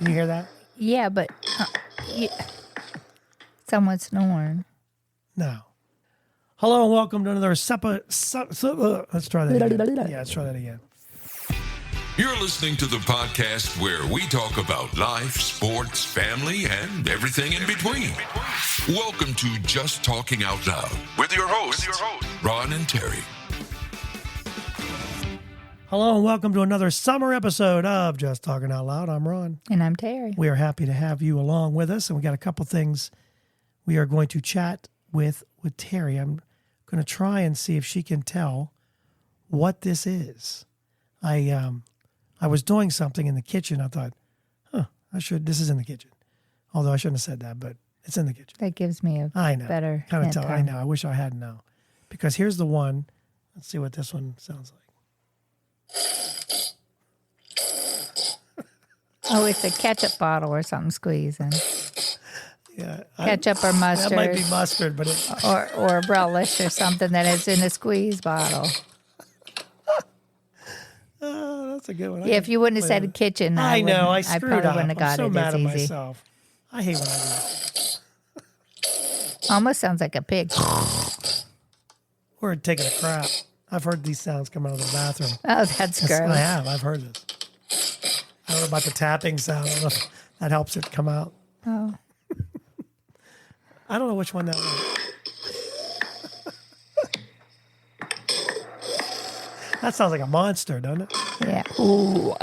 Can you hear that? Yeah, but someone's snoring. No. Hello and welcome to another let's try that again. Yeah, let's try that again. You're listening to the podcast where we talk about life, sports, family, and everything in between. Welcome to Just Talking Out Loud with your hosts, Ron and Terry. Hello and welcome to another summer episode of Just Talking Out Loud. I'm Ron. And I'm Terry. We are happy to have you along with us, and we got a couple things we are going to chat with Terry. I'm going to try and see if she can tell what this is. I was doing something in the kitchen. I thought, this is in the kitchen. Although I shouldn't have said that, but it's in the kitchen. That gives me a better kind of hint tell. I know. I wish I had now. Because here's the one. Let's see what this one sounds like. Oh, it's a ketchup bottle or something squeezing. Yeah, ketchup or mustard. That might be mustard, but or relish or something that is in a squeeze bottle. Oh, that's a good one. Yeah, if you wouldn't have said kitchen, I know. I probably screwed up. wouldn't have got I'm so it mad as at easy. myself. I hate when I do that. Almost sounds like a pig. Or taking a crap. I've heard these sounds come out of the bathroom. Oh, that's gross. I have. I've heard this. I don't know about the tapping sound. I don't know if that helps it come out. Oh. I don't know which one that was. That sounds like a monster, doesn't it? Yeah. Ooh.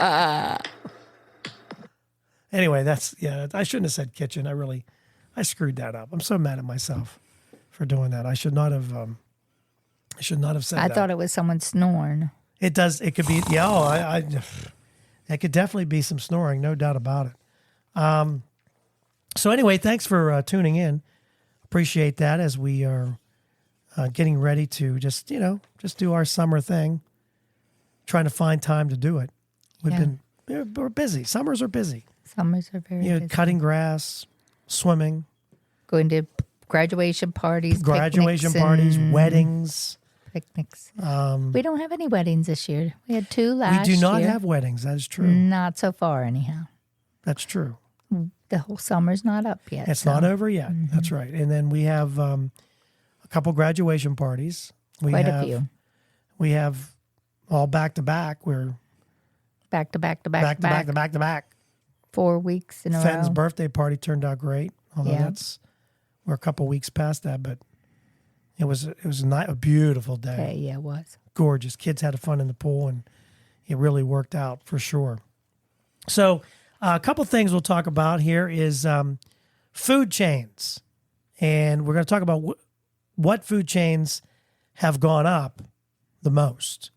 Anyway, I shouldn't have said kitchen. I screwed that up. I'm so mad at myself for doing that. I should not have said that. I thought it was someone snoring. It does. It could be. Yeah. It could definitely be some snoring. No doubt about it. So anyway, thanks for tuning in. Appreciate that as we are getting ready to just do our summer thing. Trying to find time to do it. We're busy. Summers are busy. Summers are very busy. Cutting grass, swimming, going to graduation parties, weddings. Picnics. We don't have any weddings this year. We had 2 last year. We do not year. have weddings. That is true. Not so far, anyhow. That's true. The whole summer's not up yet. It's not over yet. Mm-hmm. That's right. And then we have a couple graduation parties. Quite a few. We have all back to back. We're back to back. 4 weeks in a row. Fenton's birthday party turned out great. Although we're a couple weeks past that, but it was a beautiful day. Okay, yeah, it was gorgeous. Kids had fun in the pool, and it really worked out for sure. So, a couple things we'll talk about here is food chains, and we're going to talk about what food chains have gone up the most.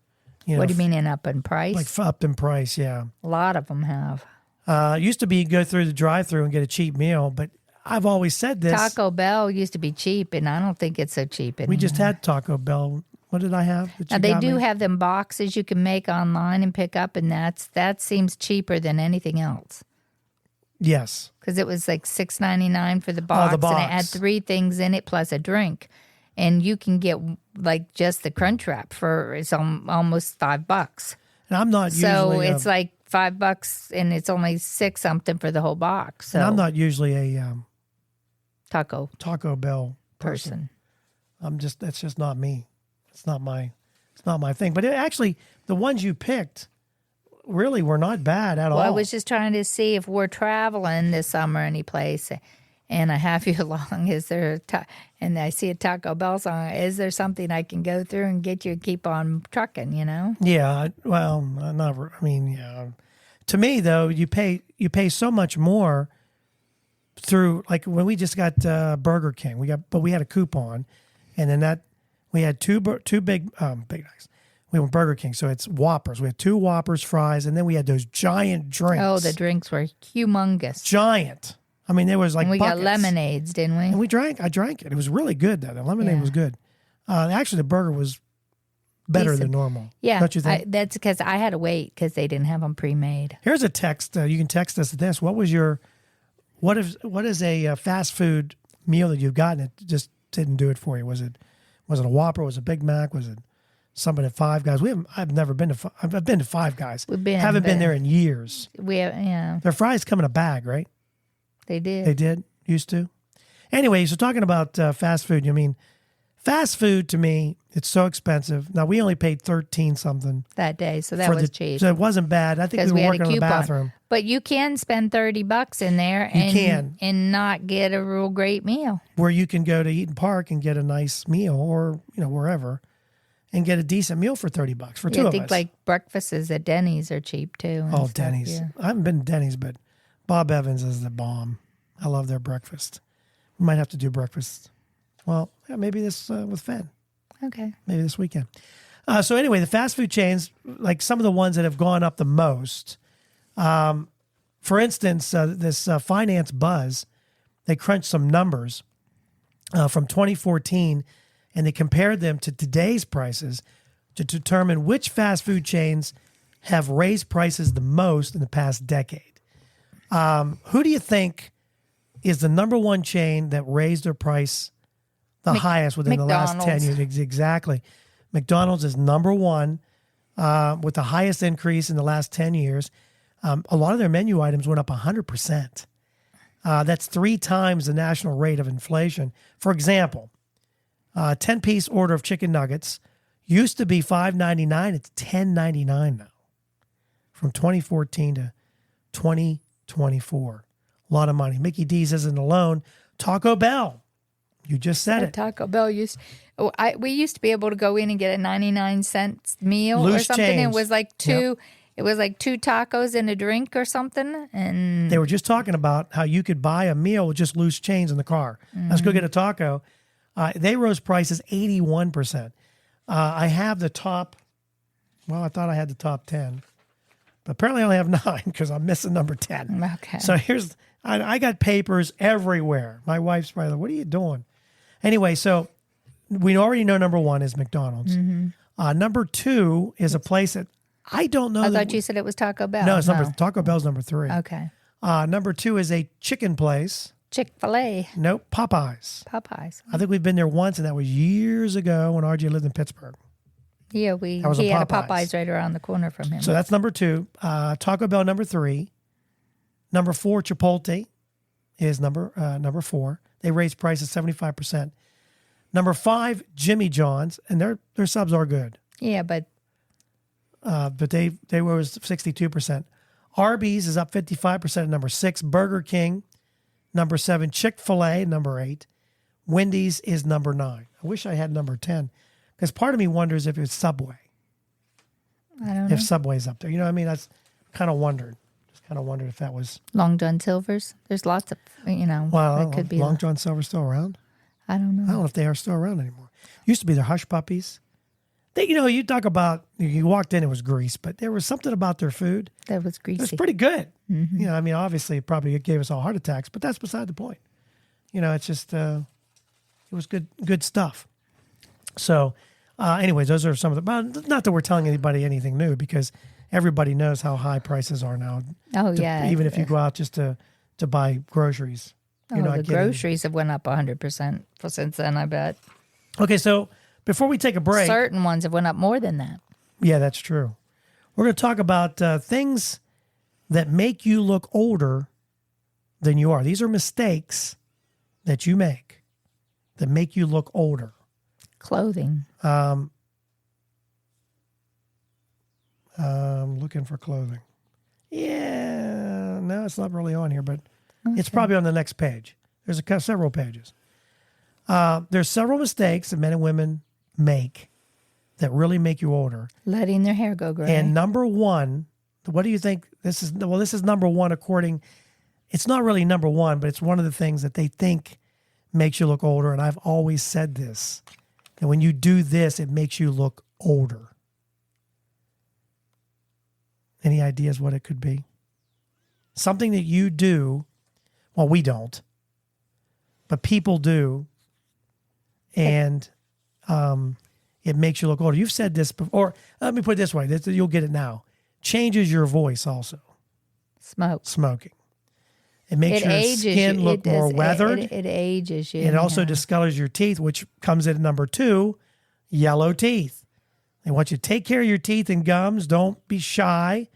What do you mean up in price? Like up in price, yeah. A lot of them have. Used to be go through the drive-thru and get a cheap meal, but I've always said this. Taco Bell used to be cheap, and I don't think it's so cheap anymore. We just had Taco Bell. What did I have? Now, they do have them boxes you can make online and pick up, and that seems cheaper than anything else. Yes. Because it was like $6.99 for the box, and it had 3 things in it plus a drink. And you can get like just the Crunch Wrap for it's almost $5. And I'm not usually so it's like $5 and it's only 6 something for the whole box. So and I'm not usually a Taco Bell person. That's just not me. It's not my thing. But actually, the ones you picked really were not bad at all. I was just trying to see if we're traveling this summer any place. And a half year long, and I see a Taco Bell song, is there something I can go through and get you and keep on trucking, Yeah, well, yeah. To me, though, you pay so much more through, like when we just got Burger King, we had a coupon, and then we had two big bags. We went Burger King, so it's Whoppers. We had 2 Whoppers, fries, and then we had those giant drinks. Oh, the drinks were humongous. Giant. I mean, there was like and we buckets. got lemonades, didn't we? And I drank it. It was really good, though. The lemonade was good. Actually, the burger was better than normal. Yeah. Don't you think? That's because I had to wait because they didn't have them pre-made. Here's a text. You can text us this. What is a fast food meal that you've gotten? It just didn't do it for you. Was it a Whopper? Was it a Big Mac? Was it somebody at Five Guys. I've never been to. I've been to Five Guys. Haven't been there in years. Yeah. Their fries come in a bag, right? They did. They did. Used to. Anyway, so talking about fast food, fast food to me, it's so expensive. Now we only paid 13 something that day, so that was cheap. So it wasn't bad. I think we were working on the bathroom. But you can spend $30 in there and not get a real great meal. Where you can go to Eaton Park and get a nice meal, or wherever, and get a decent meal for $30 for two of us. I think like breakfasts at Denny's are cheap too. Oh, Denny's! Yeah. I haven't been to Denny's, but Bob Evans is the bomb. I love their breakfast. We might have to do breakfast. Well, yeah, maybe this with Fed. Okay. Maybe this weekend. So anyway, the fast food chains, like some of the ones that have gone up the most. For instance, this Finance Buzz, they crunched some numbers from 2014, and they compared them to today's prices to determine which fast food chains have raised prices the most in the past decade. Who do you think is the number one chain that raised their price the highest within the last 10 years? Exactly. McDonald's is number one with the highest increase in the last 10 years. A lot of their menu items went up 100%. That's 3 times the national rate of inflation. For example, 10-piece order of chicken nuggets used to be $5.99. It's $10.99 now, from 2014 to 2024. A lot of money. Mickey D's isn't alone. Taco Bell, you just said it. Taco Bell we used to be able to go in and get a 99-cent meal Loose or something. change. It was like two. Yep. It was like 2 tacos and a drink or something. And they were just talking about how you could buy a meal with just loose change in the car. Let's go get a taco. They rose prices 81%. I have the top. Well, I thought I had the top 10, but apparently I only have 9 because I'm missing number 10. Okay. So I got papers everywhere. My wife's probably like, "What are you doing?" Anyway, so we already know number 1 is McDonald's. Mm-hmm. Number 2 is a place that I don't know. I thought you said it was Taco Bell. No, it's Taco Bell's number 3. Okay. Number 2 is a chicken place. Chick-fil-A. Nope, Popeyes. Popeyes. I think we've been there once, and that was years ago when RJ lived in Pittsburgh. Yeah, he had a Popeyes right around the corner from him. So that's number 2. Taco Bell, number 3. Number 4, Chipotle is number 4. They raised prices 75%. Number 5, Jimmy John's, and their subs are good. Yeah, but they rose 62%. Arby's is up 55% at number 6. Burger King, number 7. Chick-fil-A, number 8. Wendy's is number 9. I wish I had number 10, because part of me wonders if it's Subway. I don't know. If Subway's up there. You know what I mean? That's kind of wondered. Just kind of wondered if that was... Long John Silver's. There's lots of, Well, it could be Long John Silver's still around? I don't know. I don't know if they are still around anymore. Used to be their Hush Puppies. You talk about, you walked in, it was grease, but there was something about their food. That was greasy. It was pretty good. Mm-hmm. Obviously it probably gave us all heart attacks, but that's beside the point. It's just, it was good stuff. So, anyways, those are some of the, not that we're telling anybody anything new, because everybody knows how high prices are now. Oh, yeah. Even if you go out just to buy groceries. The groceries have went up 100% since then, I bet. Okay, so before we take a break. Certain ones have went up more than that. Yeah, that's true. We're going to talk about things that make you look older than you are. These are mistakes that you make that make you look older. Clothing. I'm looking for clothing. Yeah, no, it's not really on here, but it's probably on the next page. There's several pages. There's several mistakes that men and women make that really make you older. Letting their hair go gray. And number 1, what do you think this is? Well, this is number 1 it's not really number 1, but it's one of the things that they think makes you look older. And I've always said this, that when you do this, it makes you look older. Any ideas what it could be? Something that you do, well, we don't, but people do, and it makes you look older. You've said this before. Or let me put it this way. You'll get it now. Changes your voice also. Smoking. It makes your skin look more weathered. It ages you. It also discolors your teeth, which comes in at number 2, yellow teeth. They want you to take care of your teeth and gums. Don't be shy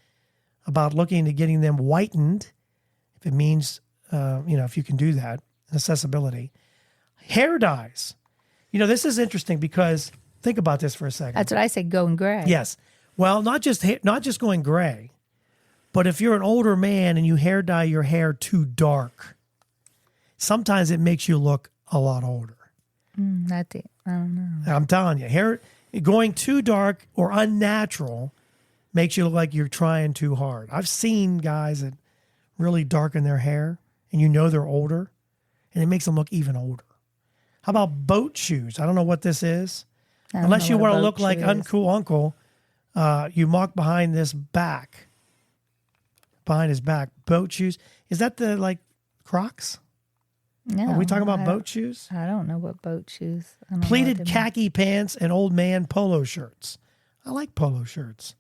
about looking into getting them whitened, if it means, if you can do that, accessibility. Hair dyes. This is interesting because think about this for a second. That's what I said, going gray. Yes. Well, not just going gray, but if you're an older man and you hair dye your hair too dark, sometimes it makes you look a lot older. I don't know. I'm telling you, hair going too dark or unnatural makes you look like you're trying too hard. I've seen guys that really darken their hair and they're older and it makes them look even older. How about boat shoes? I don't know what this is. Unless you want to look like uncool uncle, you mark behind his back. Boat shoes. Is that the Crocs? No. Are we talking about boat shoes? I don't know what boat shoes. I don't know what Pleated they khaki pants and old man polo shirts. I like polo shirts.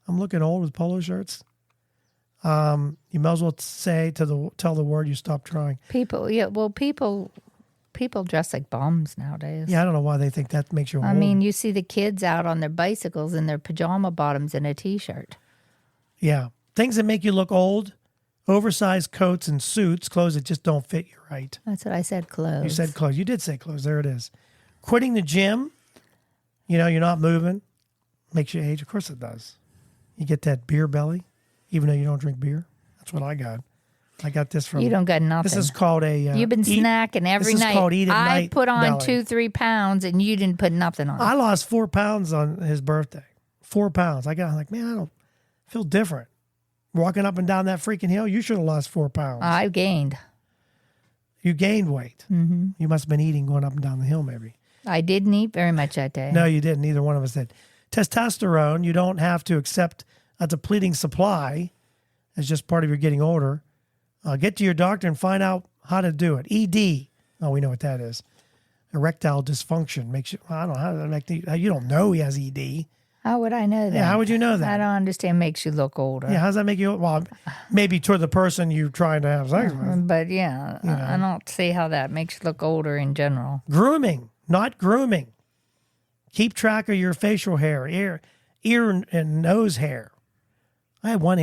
I'm looking old with polo shirts. You might as well tell the word you stop trying. People dress like bums nowadays. Yeah, I don't know why they think that makes you old. I mean, you see the kids out on their bicycles in their pajama bottoms and a T-shirt. Yeah. Things that make you look old, oversized coats and suits, clothes that just don't fit you right. That's what I said, clothes. You said clothes. You did say clothes. There it is. Quitting the gym, you're not moving, makes you age. Of course it does. You get that beer belly, even though you don't drink beer. That's what I got. I got this from... You don't got nothing. This is called a... You've been snacking every night. This is called eat at night I put on belly. 2-3 pounds and you didn't put nothing on. I lost 4 pounds on his birthday. 4 pounds. I'm like, man, I don't feel different. Walking up and down that freaking hill, you should have lost 4 pounds. I gained. You gained weight. Mm-hmm. You must have been eating going up and down the hill, maybe. I didn't eat very much that day. No, you didn't. Neither one of us did. Testosterone, you don't have to accept a depleting supply as just part of your getting older. Get to your doctor and find out how to do it. ED. Oh, we know what that is. Erectile dysfunction makes you... I don't know. How does that make you don't know he has ED. How would I know that? Yeah, how would you know that? I don't understand. Makes you look older. Yeah, how does that make you... Well, maybe toward the person you're trying to have sex with. But yeah, I don't see how that makes you look older in general. Grooming, not grooming. Keep track of your facial hair, ear and nose hair. I had one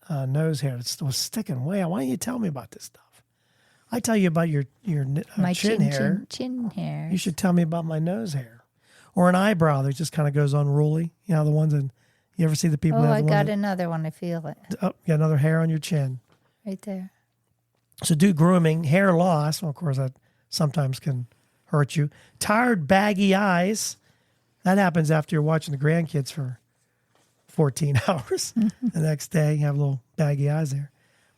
nose hair that was sticking way out. Why don't you tell me about this stuff? I tell you about your My chin hair. Chin hair. You should tell me about my nose hair. Or an eyebrow that just kind of goes unruly. You know, the ones that you ever see the people that Oh, have I the got ones another one. I feel it. Oh, you got another hair on your chin. Right there. So do grooming. Hair loss, well, of course, that sometimes can hurt you. Tired, baggy eyes. That happens after you're watching the grandkids for 14 hours. The next day, you have little baggy eyes there.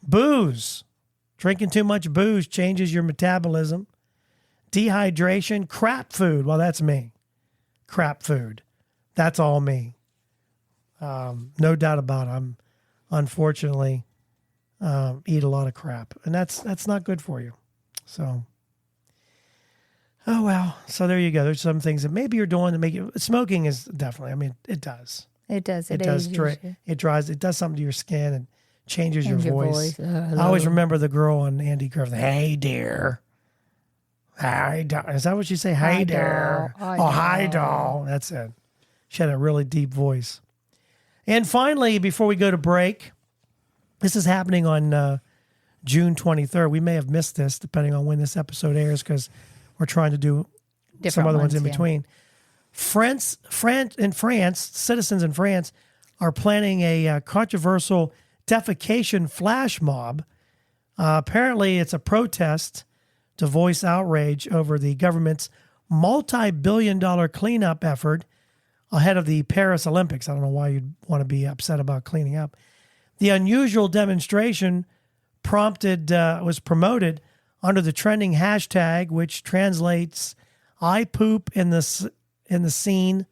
Booze. Drinking too much booze changes your metabolism. Dehydration. Crap food. Well, that's me. Crap food. That's all me. No doubt about it. I'm unfortunately eat a lot of crap, and that's not good for you. So, oh well. So there you go. There's some things that maybe you're doing to make you. Smoking is definitely. I mean, it does. It does. It does. It dries. It does something to your skin and changes your voice. I always remember the girl on Andy Griffith. Hey, dear. Hi, doll. Is that what you say? Hey, dear. Hi, doll. That's it. She had a really deep voice. And finally, before we go to break, this is happening on June 23rd. We may have missed this, depending on when this episode airs, because we're trying to do some other ones in between. Citizens in France are planning a controversial defecation flash mob. Apparently, it's a protest to voice outrage over the government's multi-billion-dollar cleanup effort ahead of the Paris Olympics. I don't know why you'd want to be upset about cleaning up. The unusual demonstration was promoted under the trending hashtag, which translates "I poop in the scene"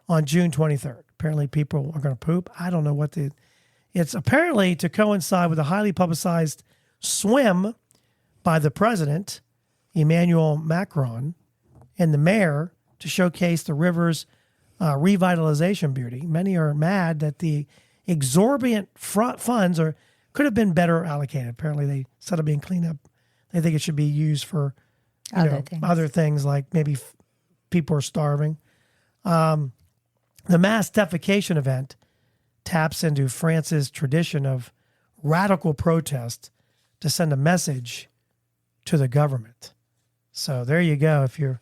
on June 23rd. Apparently, people are going to poop. I don't know what it's apparently to coincide with a highly publicized swim by the president, Emmanuel Macron, and the mayor to showcase the river's revitalization beauty. Many are mad that the exorbitant funds could have been better allocated. Apparently, they instead of being cleaned up, they think it should be used for other things like maybe people are starving. The mass defecation event taps into France's tradition of radical protest to send a message to the government. So there you go. If you're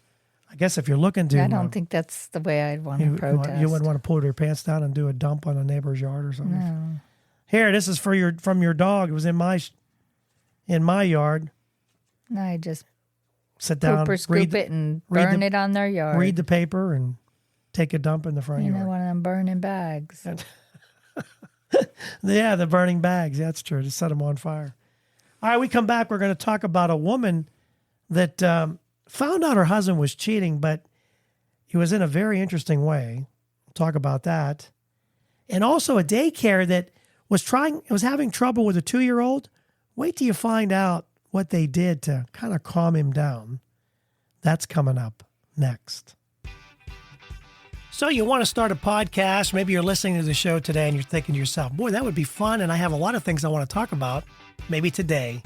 looking to, I don't think that's the way I'd want to protest. You wouldn't want to pull your pants down and do a dump on a neighbor's yard or something. No. Here, this is from your dog. It was in my yard. No, I just sit down, poop or scoop it and burn it on their yard. Read the paper and take a dump in the front yard. One of them burning bags. Yeah, the burning bags. That's true. Just set them on fire. All right, we come back. We're going to talk about a woman that found out her husband was cheating, but it was in a very interesting way. We'll talk about that. And also a daycare that was having trouble with a 2-year-old. Wait till you find out what they did to kind of calm him down. That's coming up next. So you want to start a podcast. Maybe you're listening to the show today and you're thinking to yourself, boy, that would be fun. And I have a lot of things I want to talk about. Maybe today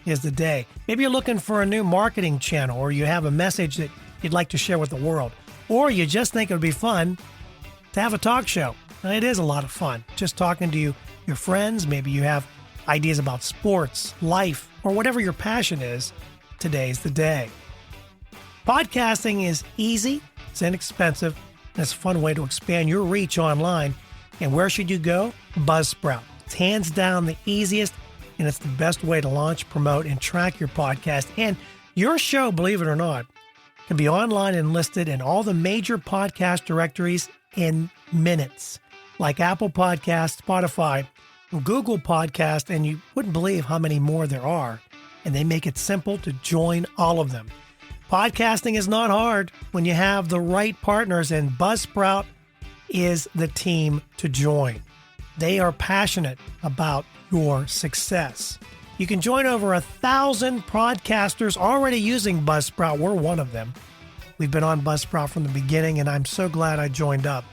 is the day. Maybe you're looking for a new marketing channel, or you have a message that you'd like to share with the world, or you just think it would be fun to have a talk show. Now, it is a lot of fun just talking to your friends. Maybe you have ideas about sports, life, or whatever your passion is. Today's the day. Podcasting is easy, it's inexpensive, and it's a fun way to expand your reach online. And where should you go? Buzzsprout. It's hands down the easiest, and it's the best way to launch, promote, and track your podcast. And your show, believe it or not, can be online and listed in all the major podcast directories in minutes, like Apple Podcasts, Spotify, Google Podcast, and you wouldn't believe how many more there are. And they make it simple to join all of them. Podcasting is not hard when you have the right partners, and Buzzsprout is the team to join. They are passionate about your success. You can join over 1,000 podcasters already using Buzzsprout. We're one of them. We've been on Buzzsprout from the beginning, and I'm so glad I joined up.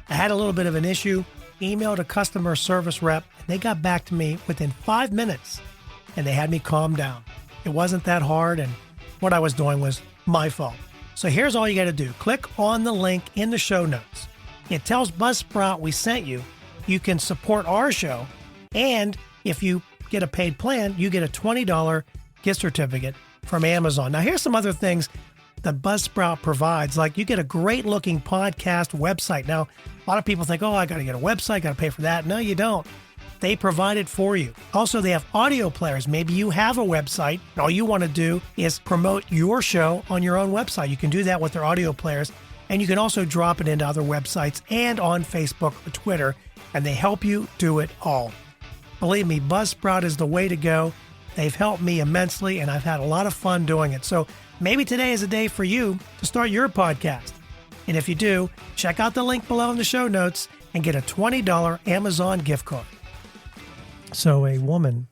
I had a little bit of an issue, emailed a customer service rep, and they got back to me within 5 minutes, and they had me calm down. It wasn't that hard, and what I was doing was my fault. So here's all you got to do. Click on the link in the show notes. It tells Buzzsprout we sent you. You can support our show, and if you get a paid plan, you get a $20 gift certificate from Amazon. Now, here's some other things that Buzzsprout provides. Like, you get a great looking podcast website. Now, a lot of people think, oh, I got to get a website, got to pay for that. No, you don't. They provide it for you. Also, they have audio players. Maybe you have a website. All you want to do is promote your show on your own website. You can do that with their audio players. And you can also drop it into other websites and on Facebook or Twitter. And they help you do it all. Believe me, Buzzsprout is the way to go. They've helped me immensely, and I've had a lot of fun doing it. So maybe today is a day for you to start your podcast. And if you do, check out the link below in the show notes and get a $20 Amazon gift card. So a woman,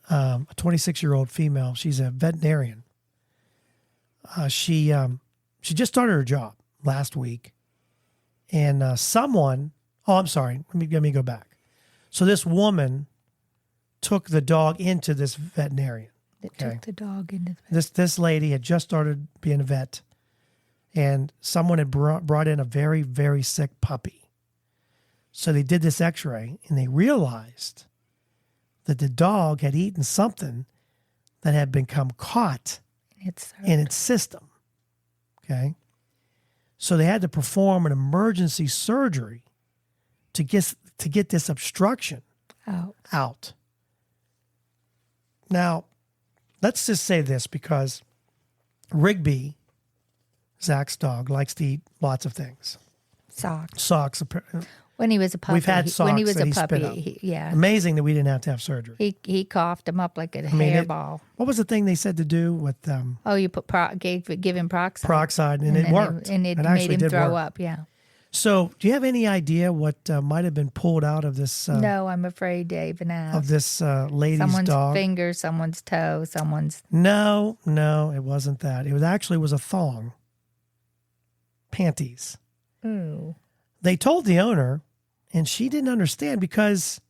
a 26-year-old female, she's a veterinarian. She just started her job last week, and let me go back. So this woman took the dog into this veterinarian. Took the dog into the vet. This lady had just started being a vet, and someone had brought in a very, very sick puppy. So they did this x-ray, and they realized that the dog had eaten something that had become caught in its system. Okay? So they had to perform an emergency surgery to get this obstruction out. Now, let's just say this, because Rigby, Zach's dog, likes to eat lots of things. Socks. When he was a puppy. We've had socks when he was that a he spit puppy, up. yeah. Amazing that we didn't have to have surgery. He coughed him up like a hairball. What was the thing they said to do with you put give him peroxide. Peroxide, and it worked. It actually made him throw work. up, yeah. So, do you have any idea what might have been pulled out of this? No, I'm afraid to even ask. Of this lady's someone's dog? Finger, someone's toe, someone's. No, it wasn't that. It was a thong. Panties. Ooh. They told the owner, and she didn't understand because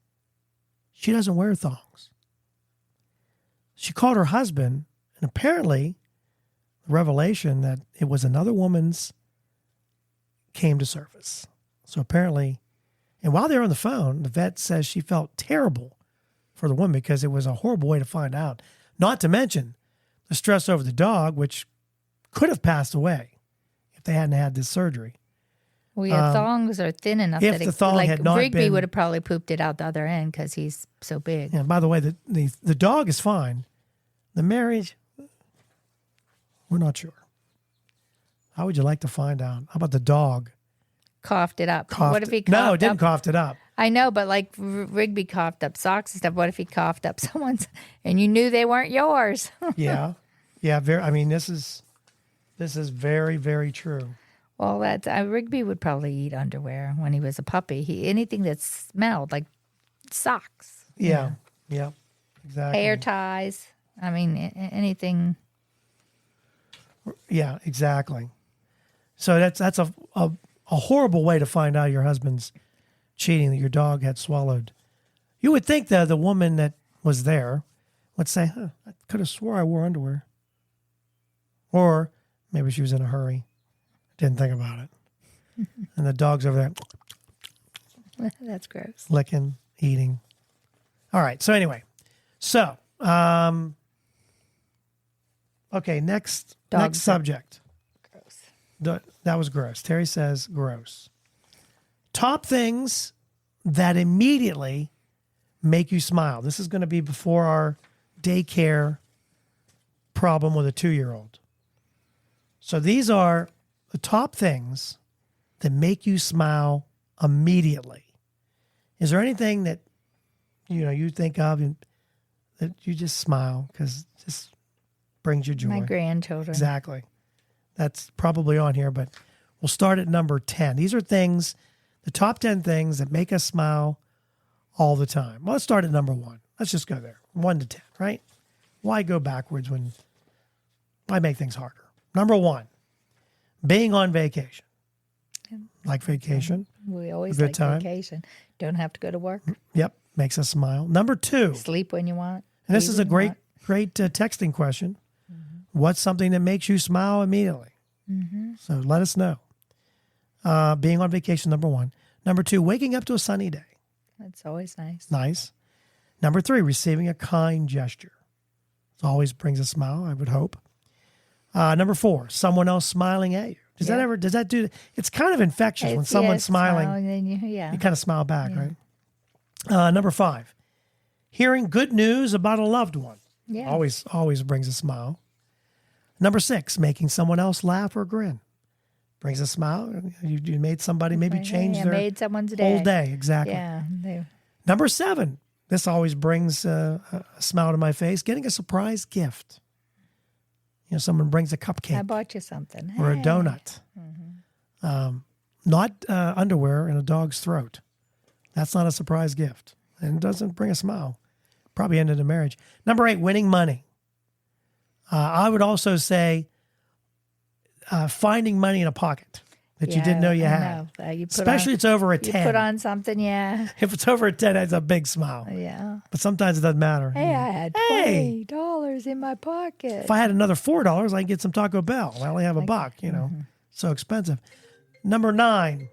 she doesn't wear thongs. She called her husband, and apparently, the revelation that it was another woman's came to surface. So apparently, and while they were on the phone, the vet says she felt terrible for the woman because it was a horrible way to find out. Not to mention the stress over the dog, which could have passed away if they hadn't had this surgery. Well, your thongs are thin enough if that the thong like had not Rigby been- would have probably pooped it out the other end because he's so big. And by the way, the dog is fine. The marriage, we're not sure. How would you like to find out? How about the dog? Coughed it up. Coughed What if he it? coughed No, it didn't up? cough it up. I know, but like Rigby coughed up socks and stuff. What if he coughed up someone's and you knew they weren't yours? Yeah. Yeah. Very. I mean, this is very, very true. Well, that's Rigby would probably eat underwear when he was a puppy. Anything that smelled like socks, Yeah. Yeah. Exactly. hair ties. I mean, anything. Yeah. Exactly. So that's a horrible way to find out your husband's cheating, that your dog had swallowed. You would think that the woman that was there would say, I could have swore I wore underwear. Or maybe she was in a hurry, didn't think about it. And the dog's over there That's gross. licking, eating. All right. So anyway, okay, next Dogs are- subject. Gross. That was gross. Terry says gross. Top things that immediately make you smile. This is going to be before our daycare problem with a 2-year-old. So these are the top things that make you smile immediately. Is there anything that you think of and that you just smile because it just brings you joy? My grandchildren. Exactly. That's probably on here, but we'll start at number 10. These are things, the top 10 things that make us smile all the time. Well, let's start at number 1. Let's just go there. 1 to 10, right? Why go backwards why make things harder? Number 1, being on vacation. Like vacation. We always Good like time. vacation. Don't have to go to work. Yep. Makes us smile. Number 2, Sleep when you want. and this eat is a when you great texting question. What's something that makes you smile immediately? So let us know. Being on vacation, number 1. Number 2, waking up to a sunny day. want. It's always nice. Nice. Number 3, receiving a kind gesture. It always brings a smile, I would hope. Number 4, someone else smiling at you. Does that do? It's kind of infectious when someone's smiling. Then you kind of smile back, right? Number 5, hearing good news about a loved one. Yeah. Always brings a smile. Number 6, making someone else laugh or grin. Brings a smile. You made somebody maybe change their made someone's day. whole day. Exactly. Yeah. Number 7, this always brings a smile to my face, getting a surprise gift. Someone brings a cupcake. I bought you something. Or a Hey. donut. Not underwear in a dog's throat. That's not a surprise gift. And it doesn't bring a smile. Probably ended a marriage. Number 8, winning money. I would also say finding money in a pocket that you didn't know you I had. know. You put Especially on, it's over a you 10. put on something, yeah. If it's over a 10, it's a big smile. Yeah. But sometimes it doesn't matter. Hey, I had Hey! $20 in my pocket. If I had another $4, I can get some Taco Bell. I only have a buck, So expensive. Number 9.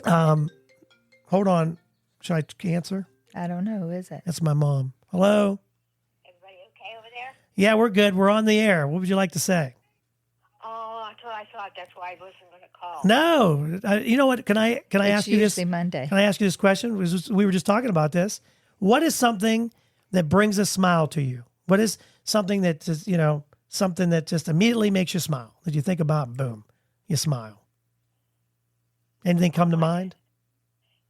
Hold on. Should I answer? I don't know. Who is it? That's my mom. Hello? Everybody okay over there? Yeah, we're good. We're on the air. What would you like to say? Oh, I thought that's why I wasn't going to call. No. You know what? Can I It's ask you this? usually Monday. Can I ask you this question? We were just talking about this. What is something that brings a smile to you? What is something that just, something that just immediately makes you smile? That you think about, and boom, you smile. Anything come to mind?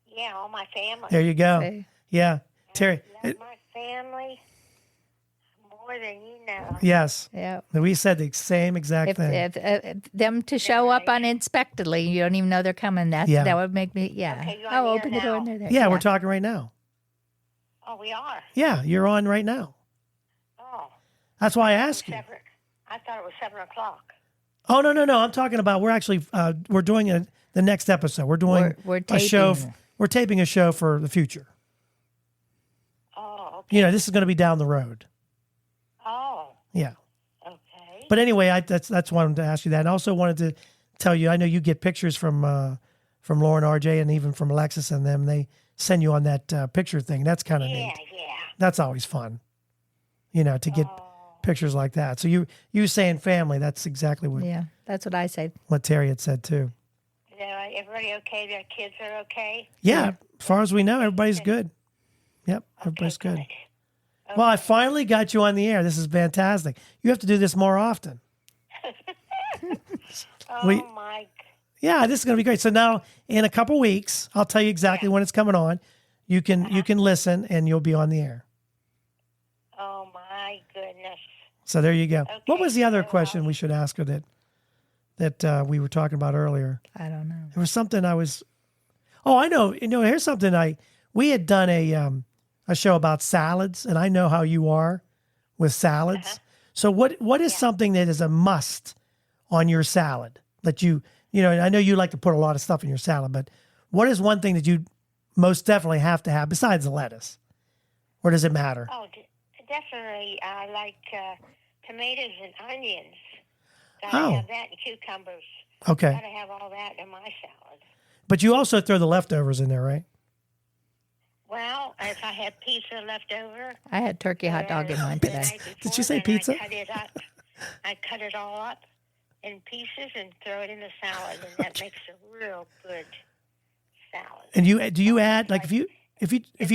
Yeah, all my family. There you go. Say, Yeah. Terry, Love my family more than you know. yes. yeah. We said the same exact thing. If them to show up unexpectedly, you don't even know they're coming. That would make me, Okay, you're on oh, the open air the door now. and they're there. Yeah, we're talking right now. Oh, we are. Yeah, you're on right now. Oh, That's why I asked you. separate. I thought it was 7 o'clock. Oh, no. I'm talking about, we're actually, we're doing the next episode. We're doing We're a show. taping. We're taping a show for the future. Oh, okay. This is going to be down the road. Oh, Yeah. okay. But anyway, that's why I wanted to ask you that. And I also wanted to tell you, I know you get pictures from Lauren, RJ, and even from Alexis and them. They send you on that picture thing. That's kind of Yeah, neat. yeah. That's always fun, to get pictures like that. So you saying family, that's exactly Yeah, that's what I say. what Terry had said too. Is everybody okay? Their kids are okay? Yeah, as far as we know, everybody's good. Yep, everybody's good. Okay. Well, I finally got you on the air. This is fantastic. You have to do this more often. Oh, my. Yeah, this is going to be great. So now, in a couple weeks, I'll tell you exactly when it's coming on. You can listen, and you'll be on the air. Oh, my goodness. So there you go. Okay, What was the other so, question we should ask her that we were talking about earlier? I don't know. There was something I was. Oh, I know. Here's something we had done a show about salads, and I know how you are with salads. Uh-huh. So what is something that is a must on your salad that I know you like to put a lot of stuff in your salad, but what is one thing that you most definitely have to have besides the lettuce? Or does it matter? Oh, definitely. I like tomatoes and onions. Gotta have that, and cucumbers. Okay. Gotta have all that in my salad. But you also throw the leftovers in there, right? Well, if I have pizza left over. I had turkey hot dog in mine the today. night before, Did you say then pizza? I cut it up. I cut it all up in pieces and throw it in the salad, and that makes a real good salad. And do you add if you It's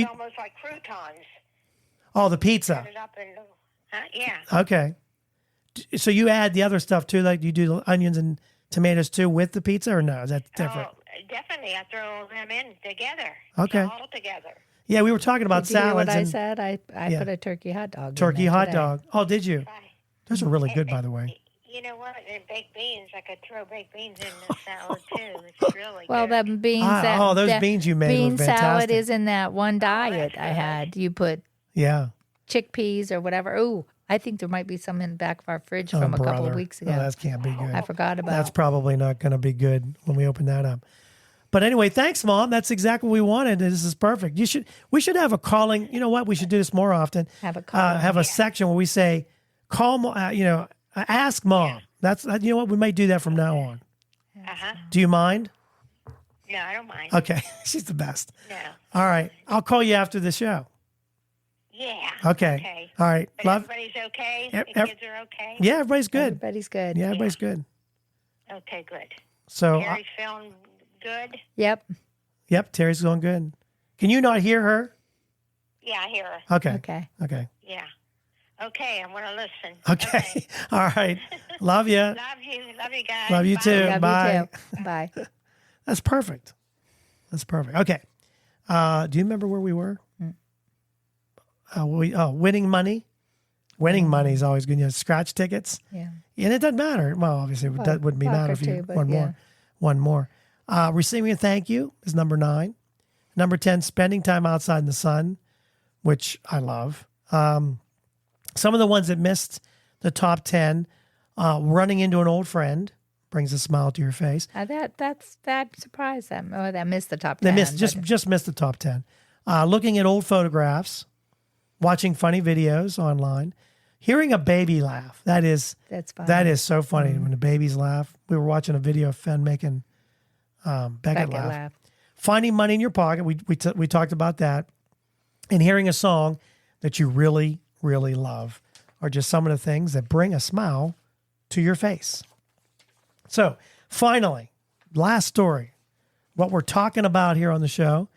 almost like croutons. the pizza? Cut it up in yeah. Okay. So you add the other stuff too, like you do the onions and tomatoes too with the pizza, or no? Is that different? Oh, definitely. I throw them in together. Okay. All together. Yeah, we were talking about Did you hear salads what I and said? I Yeah. put a turkey hot dog. turkey in there hot today. dog. Oh, did you? Right. Those are really good, by the way. You know what? And baked beans. I could throw baked beans in the salad too. It's really Well, good. the beans. Those that beans you made bean were salad fantastic. is in that one diet I good. had. You put Yeah. chickpeas or whatever. Ooh, I think there might be some in the back of our fridge from a couple brother. of weeks Oh, ago. that can't be good. I forgot about. That's probably not going to be good when we open that up. But anyway, thanks, Mom. That's exactly what we wanted. This is perfect. We should have a calling. You know what? We should do this more often. Have a calling. Have a section where we say, "Call." Ask Mom. That's you know what? We might do that from now on. Uh-huh. Do you mind? No, I don't mind. Okay, she's the best. No. All right, I'll call you after the show. Yeah. Okay. All right. But Love. everybody's okay? Ev- The ev- kids are okay? Yeah, everybody's good. Everybody's good. Yeah, everybody's good. Okay, good. So, Terry's feeling good? Yep. yep, Terry's going good. Can you not hear her? Yeah, I hear her. Okay. Okay. Okay. Yeah. Okay, I'm going to listen. Okay. All right. Love you. Love you. Love you guys. Love you Bye. too. Love Bye. you too. Bye. That's perfect. That's perfect. Okay. Do you remember where we were? Winning money. Winning money is always good. Scratch tickets. Yeah. And it doesn't matter. Well, obviously, that wouldn't be buck matter or if you two, but won yeah. more. One more. Receiving a thank you is number 9. Number 10, spending time outside in the sun, which I love. Some of the ones that missed the top 10, running into an old friend brings a smile to your face. That surprised them. Oh, that missed the top They 10. missed just missed the top 10. Looking at old photographs, watching funny videos online, hearing a baby laugh. That's fun. that is so funny when the babies laugh. We were watching a video of Fenn making Beckett laugh. Finding money in your pocket. We talked about that, and hearing a song that you really, really love are just some of the things that bring a smile to your face. So finally, last story, what we're talking about here on the show,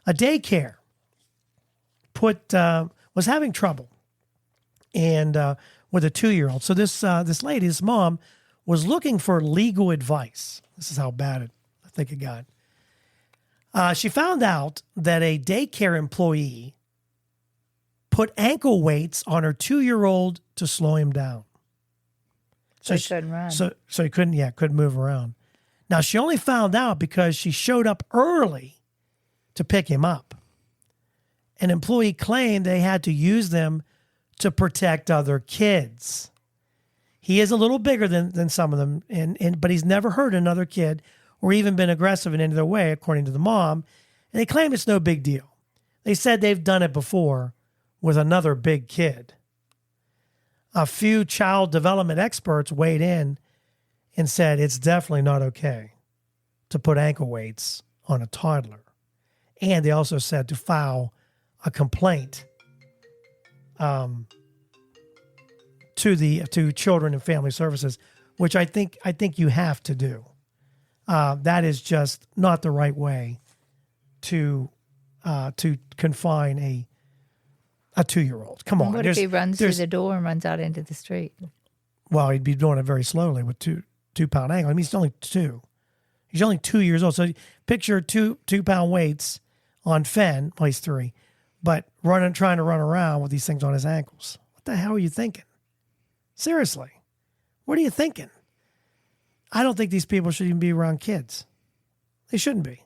a daycare was having trouble and with a 2-year-old. So this lady, this mom, was looking for legal advice. This is how bad I think it got. She found out that a daycare employee put ankle weights on her 2-year-old to slow him down. So he couldn't run. So he couldn't move around. Now, she only found out because she showed up early to pick him up. An employee claimed they had to use them to protect other kids. He is a little bigger than some of them, but he's never hurt another kid or even been aggressive in any other way, according to the mom. And they claim it's no big deal. They said they've done it before with another big kid. A few child development experts weighed in and said it's definitely not okay to put ankle weights on a toddler. And they also said to file a complaint to Children and Family Services, which I think you have to do. That is just not the right way to confine a 2-year-old. Come on. What if he runs through the door and runs out into the street? Well, he'd be doing it very slowly with 2-pound ankle. I mean, he's only 2. He's only 2 years old. So picture 2-pound weights on Fenn. Well, he's 3, but trying to run around with these things on his ankles. What the hell are you thinking? Seriously, what are you thinking? I don't think these people should even be around kids. They shouldn't be.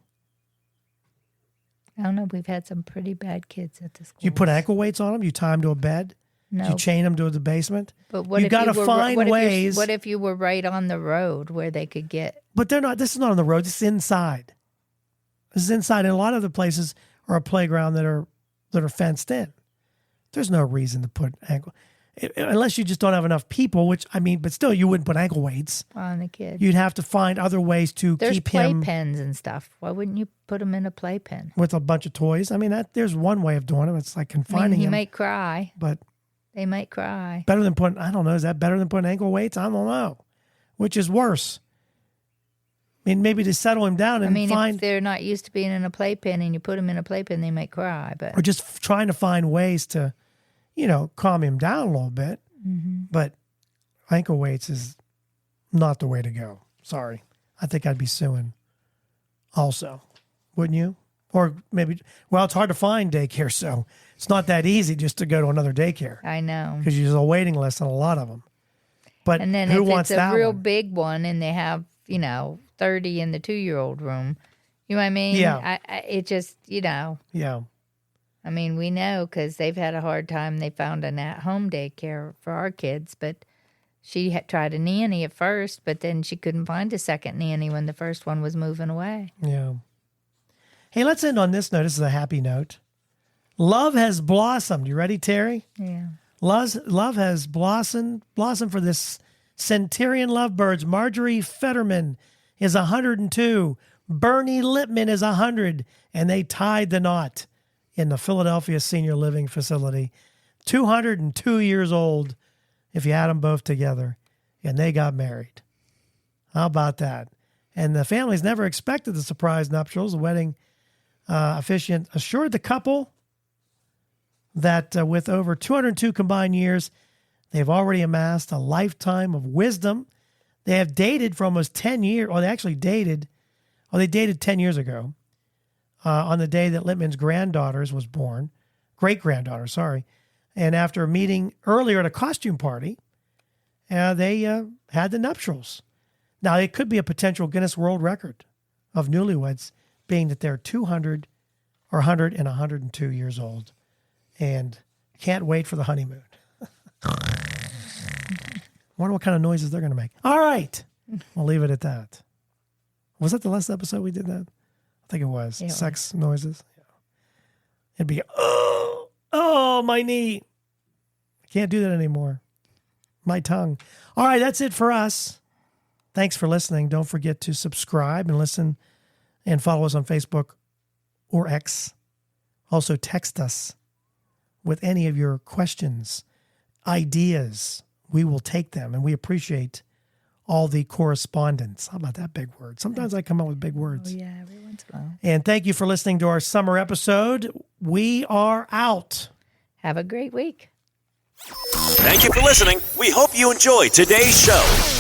I don't know. We've had some pretty bad kids at the school. You put ankle weights on them. You tie them to a bed. No. You chain them to the basement. But what you if got to find ways. What if you were right on the road where they could get? But they're not. This is not on the road. This is inside. This is inside, and a lot of the places are a playground that are fenced in. There's no reason to put ankle, unless you just don't have enough people. Which I mean, but still, you wouldn't put ankle weights On the kid. You'd have to find other ways to There's keep him playpens and stuff. Why wouldn't you put him in a playpen? with a bunch of toys. I mean, there's one way of doing it. It's like confining He him. might cry. But They might cry. better than putting. I don't know. Is that better than putting ankle weights? I don't know. Which is worse? I mean, maybe to settle him down and if find, they're not used to being in a playpen and you put them in a playpen, they might cry. But or just trying to find ways to, calm him down a little bit. Mm-hmm. But ankle weights is not the way to go. Sorry. I think I'd be suing also. Wouldn't you? Or maybe, well, it's hard to find daycare, so it's not that easy just to go to another daycare I know. because there's a waiting list on a lot of them. But And then who if wants it's a that real one? big one and they have, 30 in the 2-year-old room, you know what I mean? Yeah. It just, Yeah. I mean, we know because they've had a hard time. They found an at-home daycare for our kids, but she had tried a nanny at first, but then she couldn't find a second nanny when the first one was moving away. Yeah. Hey, let's end on this note. This is a happy note. Love has blossomed. You ready, Terry? Yeah. Love has blossomed for this centurion lovebirds. Marjorie Fetterman is 102. Bernie Lippman is 100. And they tied the knot in the Philadelphia Senior Living Facility. 202 years old, if you add them both together. And they got married. How about that? And the families never expected the surprise nuptials. The wedding officiant assured the couple that with over 202 combined years, they've already amassed a lifetime of wisdom. They have dated for almost 10 years. Or they actually dated. They dated 10 years ago on the day that Lippman's great-granddaughter was born. And after meeting earlier at a costume party, they had the nuptials. Now, it could be a potential Guinness World Record of newlyweds, being that they're 200 or 100 and 102 years old. And can't wait for the honeymoon. Wonder what kind of noises they're going to make. All right. We'll leave it at that. Was that the last episode we did that? I think it was. Yeah. Sex noises. Yeah. It'd be, oh, my knee. I can't do that anymore. My tongue. All right, that's it for us. Thanks for listening. Don't forget to subscribe and listen and follow us on Facebook or X. Also, text us with any of your questions, ideas. We will take them, and we appreciate all the correspondence. How about that big word? Sometimes I come up with big words. Oh, yeah, every once in a while. And thank you for listening to our summer episode. We are out. Have a great week. Thank you for listening. We hope you enjoyed today's show.